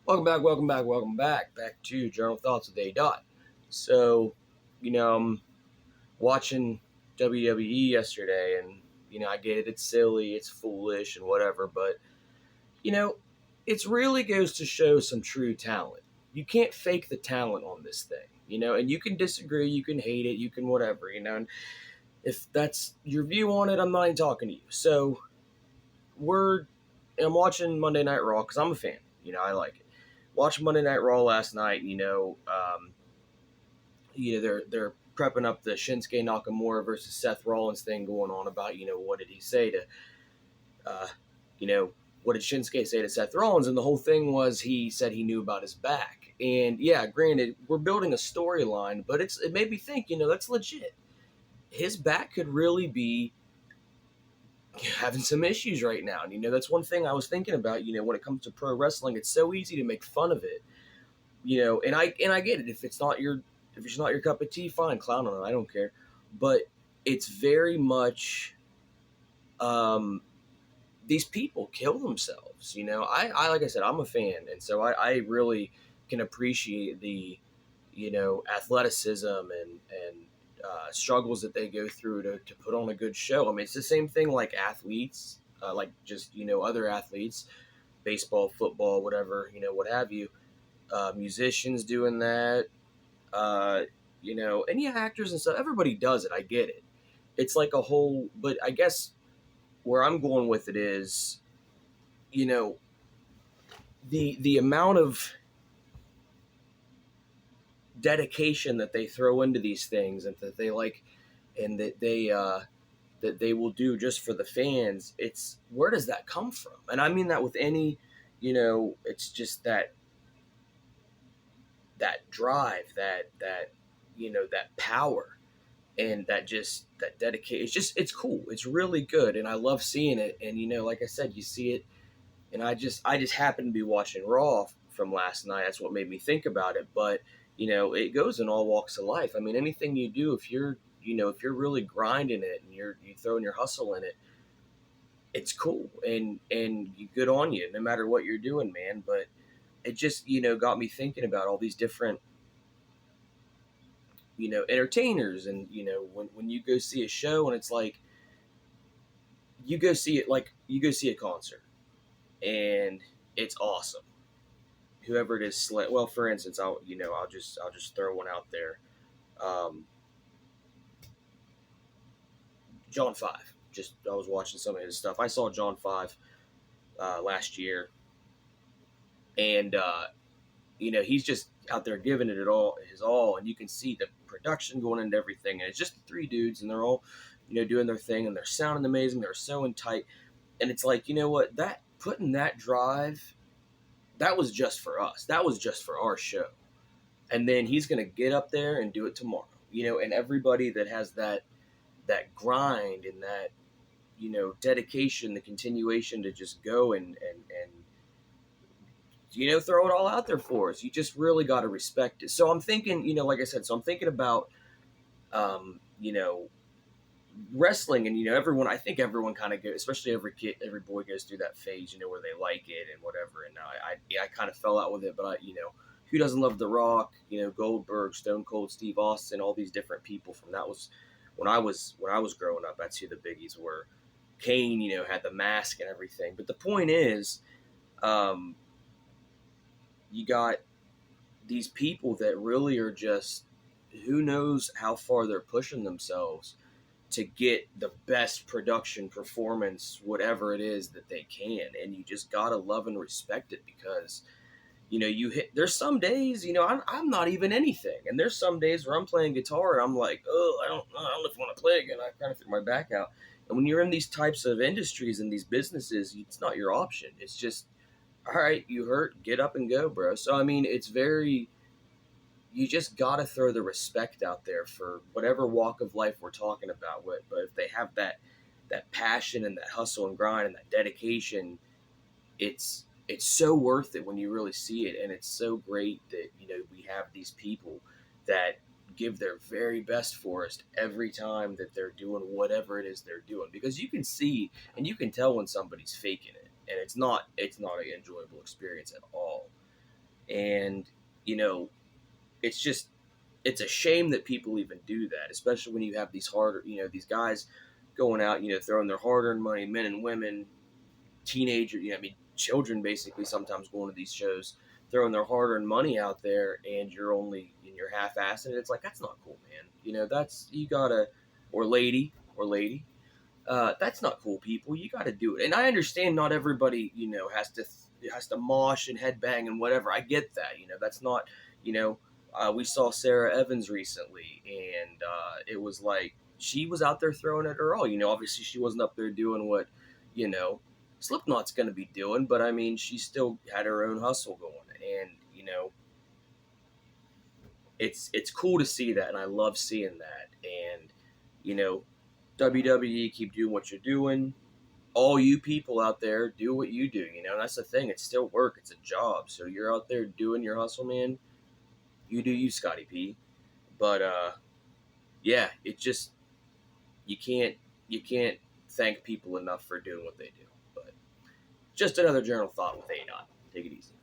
Back to Journal Thoughts with A. Dot. So, I'm watching WWE yesterday, and I get it, it's silly, it's foolish, and whatever, but you know, it really goes to show some true talent. You can't fake the talent on this thing, and you can disagree, you can hate it, you can whatever, and if that's your view on it, I'm not even talking to you. So, we're I'm watching Monday Night Raw because I'm a fan. I like it. Watched Monday Night Raw last night. They're prepping up the Shinsuke Nakamura versus Seth Rollins thing going on about what did he say to uh, you know what did Shinsuke say to Seth Rollins, and the whole thing was he said he knew about his back. And yeah, granted, we're building a storyline, but it made me think, that's legit. His back could really be having some issues right now. And that's one thing I was thinking about, when it comes to pro wrestling, it's so easy to make fun of it. And I get it. If it's not your cup of tea, fine, clown on it. I don't care. But it's very much these people kill themselves. I like I said, I'm a fan, and so I really can appreciate the athleticism and struggles that they go through to put on a good show. I mean, it's the same thing like athletes, like just other athletes, baseball, football, whatever, what have you. Musicians doing that, and yeah, actors and stuff. Everybody does it. I get it. It's like a whole, but I guess where I'm going with it is, you know, the amount of dedication that they throw into these things, and that they like, and that they will do just for the fans. It's where does that come from? And I mean that with any, it's just that drive, that power, and that dedication. It's cool. It's really good, and I love seeing it. And like I said, you see it, and I just happened to be watching Raw from last night. That's what made me think about it. But it goes in all walks of life. I mean, anything you do, if you're really grinding it and you throwing your hustle in it, it's cool, and you good on you, no matter what you're doing, man. But it just got me thinking about all these different entertainers. And when you go see a show, and it's like you go see a concert, and it's awesome, whoever it is. Well, for instance, I'll just throw one out there. um, John Five. Just I was watching some of his stuff. I saw John Five last year, and he's just out there giving it all his all, and you can see the production going into everything. And it's just the three dudes, and they're all doing their thing, and they're sounding amazing. They're so in tight, and it's like, what, that putting that drive, that was just for us. That was just for our show. And then he's going to get up there and do it tomorrow. And everybody that has that grind and that dedication, the continuation to just go and throw it all out there for us. You just really got to respect it. So I'm thinking, like I said, I'm thinking about, um, you know, wrestling, and I think everyone kind of goes, especially every boy goes through that phase, where they like it and whatever. And I kind of fell out with it, but who doesn't love The Rock? Goldberg, Stone Cold Steve Austin, all these different people from that was when I was growing up. That's who the biggies were. Kane, had the mask and everything. But the point is, um, you got these people that really are just, who knows how far they're pushing themselves to get the best production performance, whatever it is that they can. And you just gotta love and respect it, because there's some days, I'm not even anything, and there's some days where I'm playing guitar and I'm like, oh, I don't know if I want to play again. I kind of threw my back out. And when you're in these types of industries and these businesses, it's not your option. It's just, all right, you hurt, get up and go, bro. So I mean, it's very, you just got to throw the respect out there for whatever walk of life we're talking about. But if they have that passion and that hustle and grind and that dedication, it's so worth it when you really see it. And it's so great that we have these people that give their very best for us every time that they're doing whatever it is they're doing, because you can see and you can tell when somebody's faking it, and it's not an enjoyable experience at all. And, you know, it's just, it's a shame that people even do that, especially when you have these hard, these guys going out, throwing their hard earned money, men and women, teenagers, I mean, children basically sometimes going to these shows, throwing their hard earned money out there, and you're half assing it. It's like, that's not cool, man. That's, you gotta, or lady, that's not cool, people. You got to do it. And I understand not everybody, has to mosh and headbang and whatever. I get that. That's not, you know, we saw Sarah Evans recently, and it was like she was out there throwing it her all. Obviously she wasn't up there doing what, you know, Slipknot's going to be doing, but I mean, she still had her own hustle going, and it's cool to see that, and I love seeing that. And you know, WWE, keep doing what you're doing. All you people out there, do what you do. And that's the thing. It's still work. It's a job. So you're out there doing your hustle, man. You do you, Scotty P. But yeah, it just, you can't thank people enough for doing what they do. But just another general thought with A Dot. Take it easy.